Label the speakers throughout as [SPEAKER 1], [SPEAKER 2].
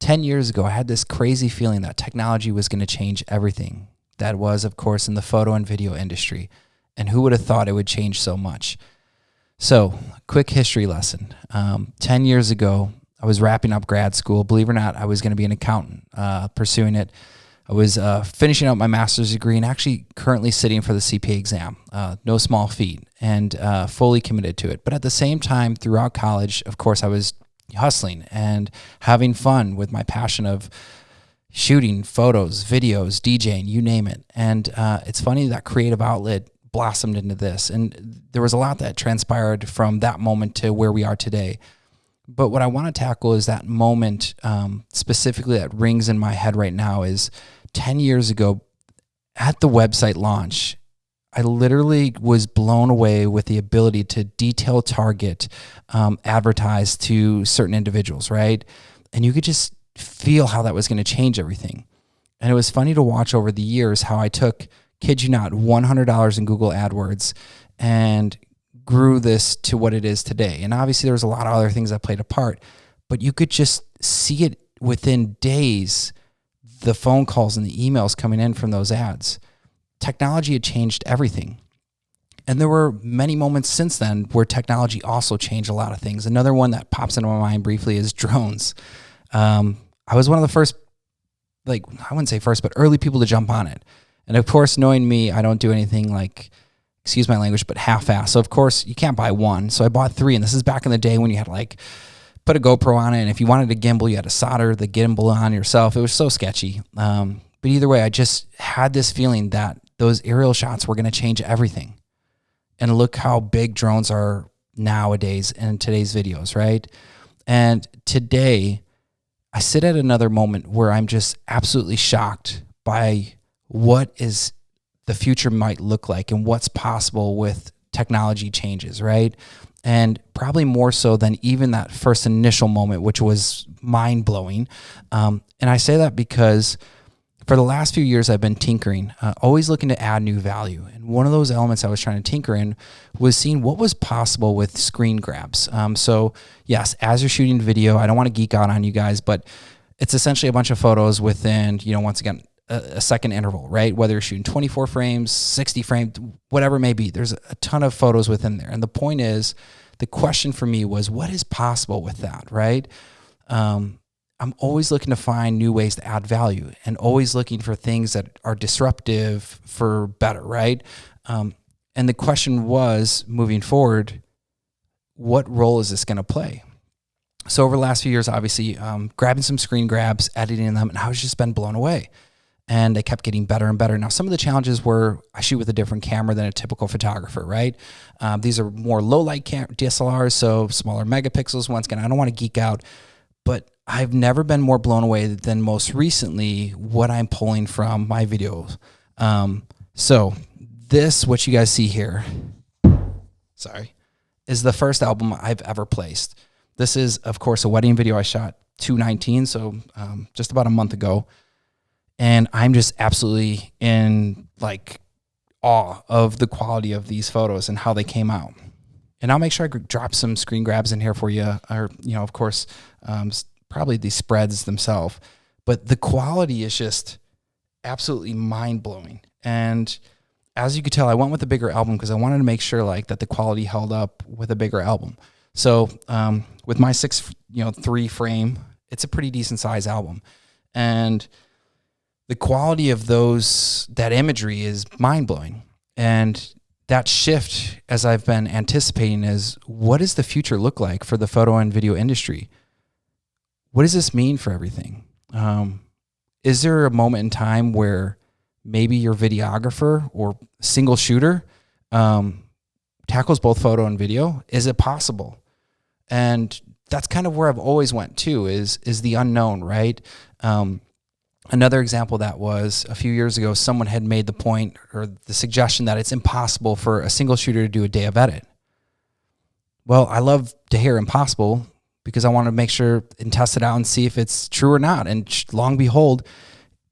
[SPEAKER 1] 10 years ago, I had this crazy feeling that technology was going to change everything. That was, of course, in the photo and video industry. And who would have thought it would change so much? So, quick history lesson. 10 years ago, I was wrapping up grad school. Believe it or not, I was going to be an accountant, pursuing it. I was finishing up my master's degree and actually currently sitting for the CPA exam. No small feat, and fully committed to it. But at the same time, throughout college, of course, I was hustling and having fun with my passion of shooting photos, videos, DJing, you name it. And it's funny that creative outlet blossomed into this. And there was a lot that transpired from that moment to where we are today. But what I want to tackle is that moment specifically that rings in my head right now is 10 years ago at the website launch, I literally was blown away with the ability to detail target, advertise to certain individuals, right? And you could just feel how that was going to change everything. And it was funny to watch over the years how I took, kid you not, $100 in Google AdWords and grew this to what it is today. And obviously there was a lot of other things that played a part, but you could just see it within days, the phone calls and the emails coming in from those ads. Technology had changed everything. And there were many moments since then where technology also changed a lot of things. Another one that pops into my mind briefly is drones. I was one of the first, I wouldn't say first, but early people to jump on it. And of course, knowing me, I don't do anything excuse my language, but half-ass. So of course, you can't buy one. So I bought 3. And this is back in the day when you had put a GoPro on it. And if you wanted a gimbal, you had to solder the gimbal on yourself. It was so sketchy. But either way, I just had this feeling that those aerial shots were going to change everything. And look how big drones are nowadays in today's videos, right? And today, I sit at another moment where I'm just absolutely shocked by what is the future might look like and what's possible with technology changes, right? And probably more so than even that first initial moment, which was mind-blowing. And I say that because for the last few years, I've been tinkering, always looking to add new value. And one of those elements I was trying to tinker in was seeing what was possible with screen grabs. So yes, as you're shooting video, I don't want to geek out on you guys, but it's essentially a bunch of photos within, once again, a second interval, right? Whether you're shooting 24 frames, 60 frames, whatever it may be, there's a ton of photos within there. And the point is, the question for me was, what is possible with that, right? I'm always looking to find new ways to add value and always looking for things that are disruptive for better, right? And the question was, moving forward, what role is this going to play? So over the last few years, obviously, grabbing some screen grabs, editing them, and I was just been blown away. And they kept getting better and better. Now, some of the challenges were I shoot with a different camera than a typical photographer, right? These are more low-light DSLRs, so smaller megapixels. Once again, I don't want to geek out, but I've never been more blown away than most recently what I'm pulling from my videos. So this, what you guys see here, is the first album I've ever placed. This is, of course, a wedding video I shot 2019, so just about a month ago. And I'm just absolutely in awe of the quality of these photos and how they came out. And I'll make sure I drop some screen grabs in here for you, or, of course, probably the spreads themselves. But the quality is just absolutely mind-blowing. And as you could tell, I went with a bigger album because I wanted to make sure that the quality held up with a bigger album. So with my 6.3 frame, it's a pretty decent size album. And the quality of that imagery is mind-blowing. And that shift, as I've been anticipating, is what does the future look like for the photo and video industry? What does this mean for everything? Is there a moment in time where maybe your videographer or single shooter tackles both photo and video? Is it possible? And that's kind of where I've always went to, is the unknown, right? Another example that was a few years ago, someone had made the point or the suggestion that it's impossible for a single shooter to do a day of edit. Well, I love to hear impossible because I want to make sure and test it out and see if it's true or not. And long behold,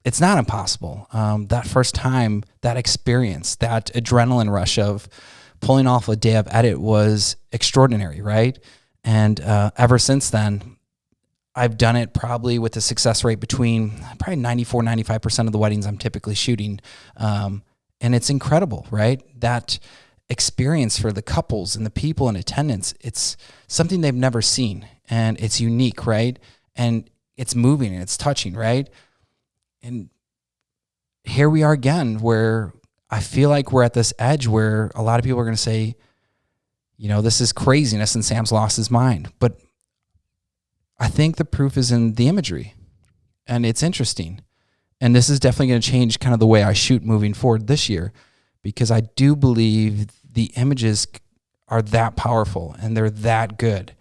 [SPEAKER 1] it's not impossible. That first time, that experience, that adrenaline rush of pulling off a day of edit was extraordinary, right? And ever since then, I've done it probably with a success rate between probably 94, 95% of the weddings I'm typically shooting. And it's incredible, right? That experience for the couples and the people in attendance, it's something they've never seen, and it's unique, right? And it's moving and it's touching, right? And here we are again, where I feel like we're at this edge where a lot of people are going to say, this is craziness and Sam's lost his mind. But I think the proof is in the imagery, and it's interesting. And this is definitely going to change kind of the way I shoot moving forward this year, because I do believe the images are that powerful and they're that good.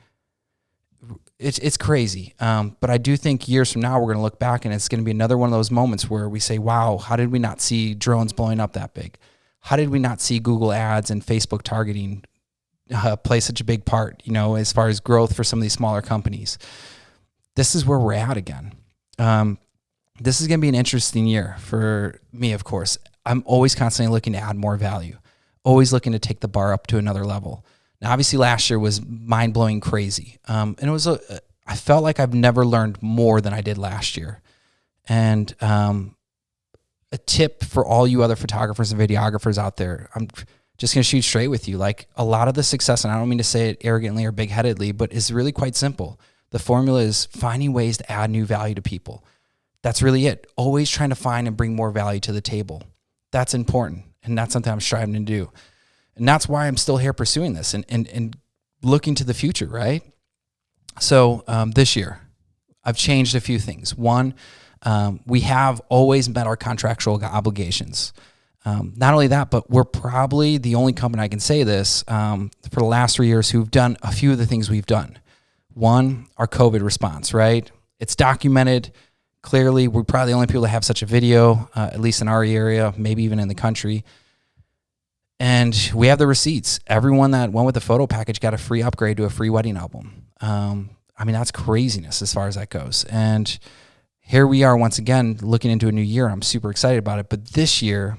[SPEAKER 1] It's crazy. But I do think years from now, we're going to look back and it's going to be another one of those moments where we say, wow, how did we not see drones blowing up that big? How did we not see Google ads and Facebook targeting play such a big part, as far as growth for some of these smaller companies? This is where we're at again. This is going to be an interesting year for me, of course. I'm always constantly looking to add more value, always looking to take the bar up to another level. Now, obviously, last year was mind-blowing crazy. And it was I felt like I've never learned more than I did last year. And a tip for all you other photographers and videographers out there, I'm just going to shoot straight with you. Like, a lot of the success, and I don't mean to say it arrogantly or big-headedly, but it's really quite simple. The formula is finding ways to add new value to people. That's really it. Always trying to find and bring more value to the table. That's important, and that's something I'm striving to do. And that's why I'm still here pursuing this and looking to the future, right? So this year, I've changed a few things. One, we have always met our contractual obligations. Not only that, but we're probably the only company, I can say this, for the last 3 years who've done a few of the things we've done. One, our COVID response, right? It's documented. Clearly, we're probably the only people that have such a video, at least in our area, maybe even in the country. And we have the receipts. Everyone that went with the photo package got a free upgrade to a free wedding album. That's craziness as far as that goes. And here we are once again looking into a new year. I'm super excited about it. But this year,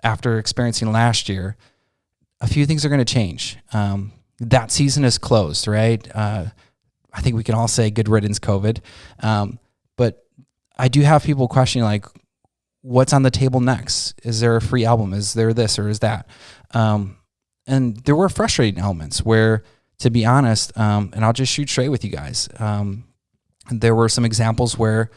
[SPEAKER 1] after experiencing last year, a few things are going to change. That season is closed, right? I think we can all say good riddance, COVID. But I do have people questioning, like, what's on the table next? Is there a free album? Is there this or is that? And there were frustrating elements where, to be honest, and I'll just shoot straight with you guys, there were some examples where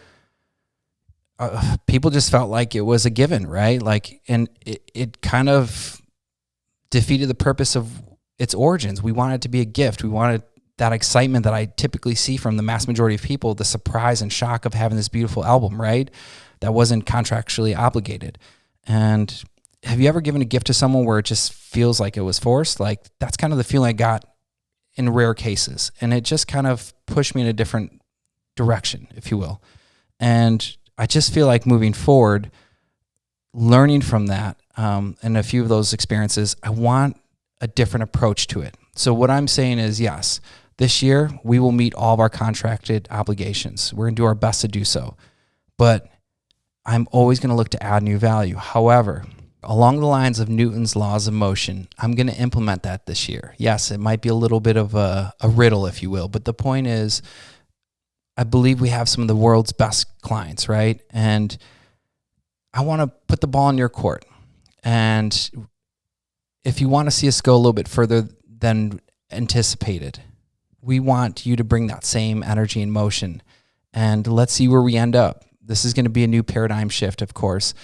[SPEAKER 1] people just felt like it was a given, right? And it kind of defeated the purpose of its origins. We wanted it to be a gift. We wanted that excitement that I typically see from the mass majority of people, the surprise and shock of having this beautiful album, right? That wasn't contractually obligated. And have you ever given a gift to someone where it just feels like it was forced? Like, that's kind of the feeling I got in rare cases. And it just kind of pushed me in a different direction, if you will. And I just feel like moving forward, learning from that, and a few of those experiences, I want a different approach to it. So what I'm saying is, yes, this year we will meet all of our contracted obligations. We're going to do our best to do so. But I'm always going to look to add new value. However, along the lines of Newton's laws of motion, I'm going to implement that this year. Yes, it might be a little bit of a riddle, if you will, but the point is, I believe we have some of the world's best clients, right? And I want to put the ball in your court. And if you want to see us go a little bit further than anticipated, we want you to bring that same energy and motion. And let's see where we end up. This is going to be a new paradigm shift, of course,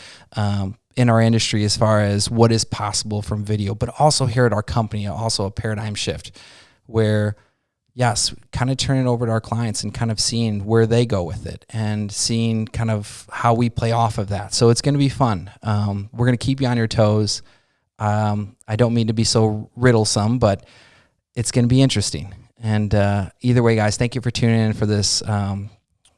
[SPEAKER 1] in our industry as far as what is possible from video, but also here at our company, also a paradigm shift where, yes, kind of turning it over to our clients and kind of seeing where they go with it and seeing kind of how we play off of that. So it's going to be fun. We're going to keep you on your toes. I don't mean to be so riddlesome, but it's going to be interesting. And either way, guys, thank you for tuning in for this,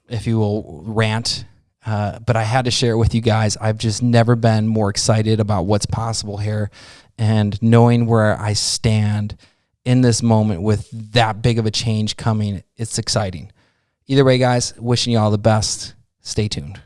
[SPEAKER 1] if you will, rant. But I had to share it with you guys. I've just never been more excited about what's possible here, and knowing where I stand in this moment with that big of a change coming. It's exciting. Either way, guys, wishing you all the best. Stay tuned.